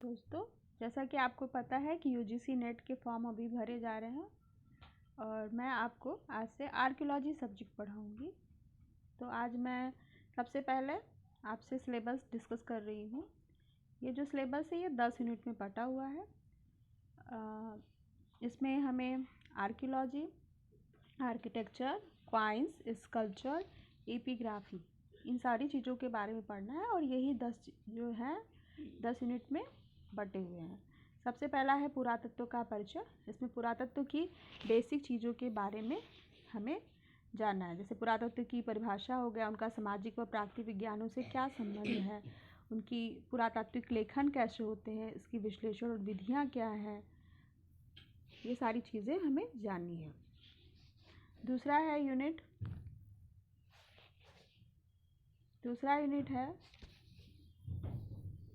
दोस्तों, जैसा कि आपको पता है कि यूजीसी नेट के फॉर्म अभी भरे जा रहे हैं और मैं आपको आज से आर्कियोलॉजी सब्जेक्ट पढ़ाऊंगी। तो आज मैं सबसे पहले आपसे सिलेबस डिस्कस कर रही हूँ। ये जो सिलेबस है ये 10 यूनिट में बटा हुआ है। इसमें हमें archaeology, architecture, coins, sculpture, epigraphy, इन सारी चीज़ों के बारे में पढ़ना है और यही 10 जो है 10 यूनिट में बटे हुए हैं। सबसे पहला है पुरातत्व का परिचय। इसमें पुरातत्व की बेसिक चीज़ों के बारे में हमें जानना है, जैसे पुरातत्व की परिभाषा हो गया, उनका सामाजिक व प्राकृतिक विज्ञानों से क्या संबंध है, उनकी पुरातात्विक लेखन कैसे होते हैं, इसकी विश्लेषण और विधियाँ क्या है, ये सारी चीज़ें हमें जाननी है। दूसरा यूनिट है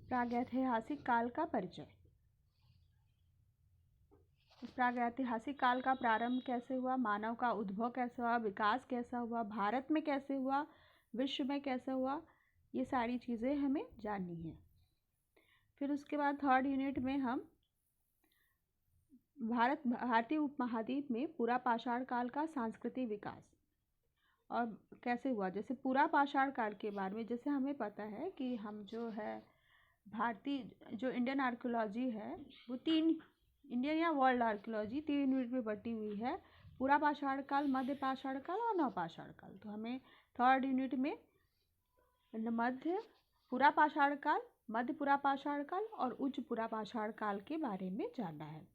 प्रागैतिहासिक काल का परिचय। प्रागैतिहासिक काल का प्रारंभ कैसे हुआ, मानव का उद्भव कैसे हुआ, विकास कैसा हुआ, भारत में कैसे हुआ, विश्व में कैसे हुआ, ये सारी चीज़ें हमें जाननी है। फिर उसके बाद थर्ड यूनिट में हम भारतीय उपमहाद्वीप में पूरा पाषाण काल का सांस्कृतिक विकास और कैसे हुआ। जैसे पूरा पाषाण काल के बारे में जैसे हमें पता है कि हम जो है भारतीय जो इंडियन आर्कियोलॉजी है वो इंडियन या वर्ल्ड आर्कियोलॉजी 3 यूनिट में बटी हुई है, पूरा पाषाण काल, मध्य पाषाण काल और नवपाषाण काल। तो हमें थर्ड यूनिट में मध्य पूरा पाषाण काल, मध्य पूरा पाषाण काल और उच्च पूरा पाषाण काल के बारे में जानना है।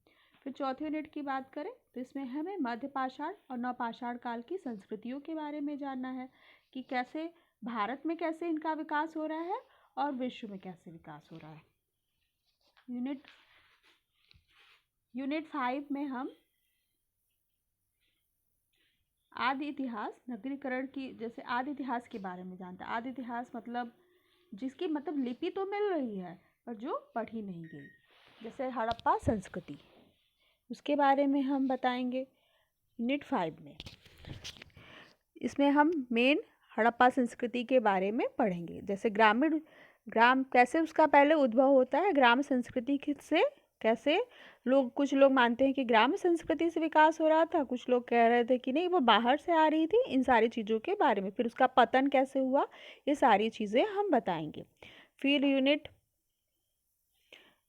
फिर चौथे यूनिट की बात करें तो इसमें हमें मध्य पाषाण और नवपाषाण काल की संस्कृतियों के बारे में जानना है कि कैसे भारत में कैसे इनका विकास हो रहा है और विश्व में कैसे विकास हो रहा है। यूनिट 5 में हम आदि इतिहास, नगरीकरण की, जैसे आदि इतिहास के बारे में जानते हैं। आदि इतिहास मतलब जिसकी लिपि तो मिल रही है पर जो पढ़ी नहीं गई, जैसे हड़प्पा संस्कृति, उसके बारे में हम बताएंगे यूनिट 5 में। इसमें हम मेन हड़प्पा संस्कृति के बारे में पढ़ेंगे, जैसे ग्राम कैसे उसका पहले उद्भव होता है, ग्राम संस्कृति से कैसे कुछ लोग मानते हैं कि ग्राम संस्कृति से विकास हो रहा था, कुछ लोग कह रहे थे कि नहीं वो बाहर से आ रही थी, इन सारी चीज़ों के बारे में। फिर उसका पतन कैसे हुआ, ये सारी चीज़ें हम बताएंगे। फिर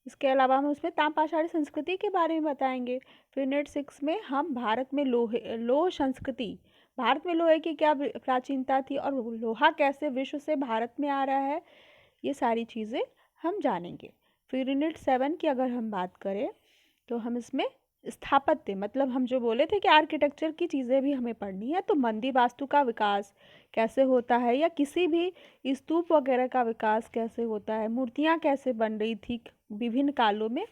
इसके अलावा हम उसमें ताम्रपाषाणी संस्कृति के बारे में बताएंगे। फिर यूनिट 6 में हम भारत में लोह संस्कृति, भारत में लोहे की क्या प्राचीनता थी और लोहा कैसे विश्व से भारत में आ रहा है, ये सारी चीज़ें हम जानेंगे। फिर यूनिट 7 की अगर हम बात करें तो हम इसमें स्थापत्य, मतलब हम जो बोले थे कि आर्किटेक्चर की चीज़ें भी हमें पढ़नी है, तो मंदिर वास्तु का विकास कैसे होता है या किसी भी स्तूप वगैरह का विकास कैसे होता है, मूर्तियाँ कैसे बन रही थी विभिन्न कालों में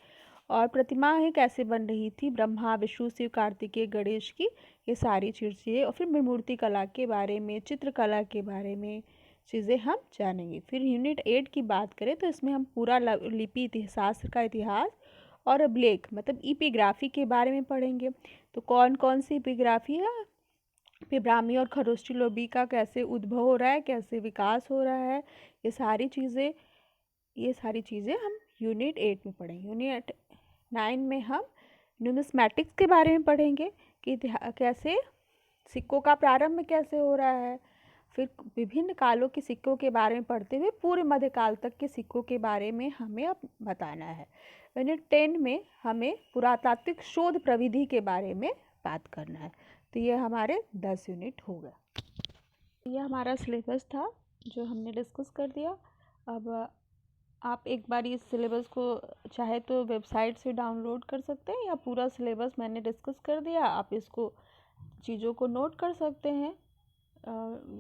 और प्रतिमाएं कैसे बन रही थी, ब्रह्मा विष्णु शिव कार्तिकेय गणेश की, ये सारी चीज़ें। और फिर मूर्ति कला के बारे में, चित्रकला के बारे में चीज़ें हम जानेंगे। फिर यूनिट 8 की बात करें तो इसमें हम पूरा लिपि शास्त्र का इतिहास और अभिलेख मतलब एपिग्राफी के बारे में पढ़ेंगे। तो कौन कौन सी एपिग्राफी है, फिर ब्राह्मी और खरोष्ठी लिपि का कैसे उद्भव हो रहा है, कैसे विकास हो रहा है, ये सारी चीज़ें हम यूनिट 8 में पढ़ेंगे। यूनिट 9 में हम न्यूमिस्मैटिक्स के बारे में पढ़ेंगे कि कैसे सिक्कों का प्रारंभ कैसे हो रहा है। फिर विभिन्न कालों के सिक्कों के बारे में पढ़ते हुए पूरे मध्यकाल तक के सिक्कों के बारे में हमें अब बताना है। यूनिट 10 में हमें पुरातात्विक शोध प्रविधि के बारे में बात करना है। तो ये हमारे 10 यूनिट हो गए। ये हमारा सिलेबस था जो हमने डिस्कस कर दिया। अब आप एक बार इस सिलेबस को चाहे तो वेबसाइट से डाउनलोड कर सकते हैं या पूरा सिलेबस मैंने डिस्कस कर दिया, आप इसको चीज़ों को नोट कर सकते हैं।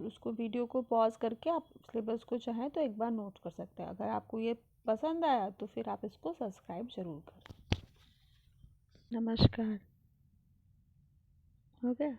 उसको वीडियो को पॉज करके आप सिलेबस को चाहें तो एक बार नोट कर सकते हैं। अगर आपको ये पसंद आया तो फिर आप इसको सब्सक्राइब ज़रूर करें। नमस्कार। हो गया।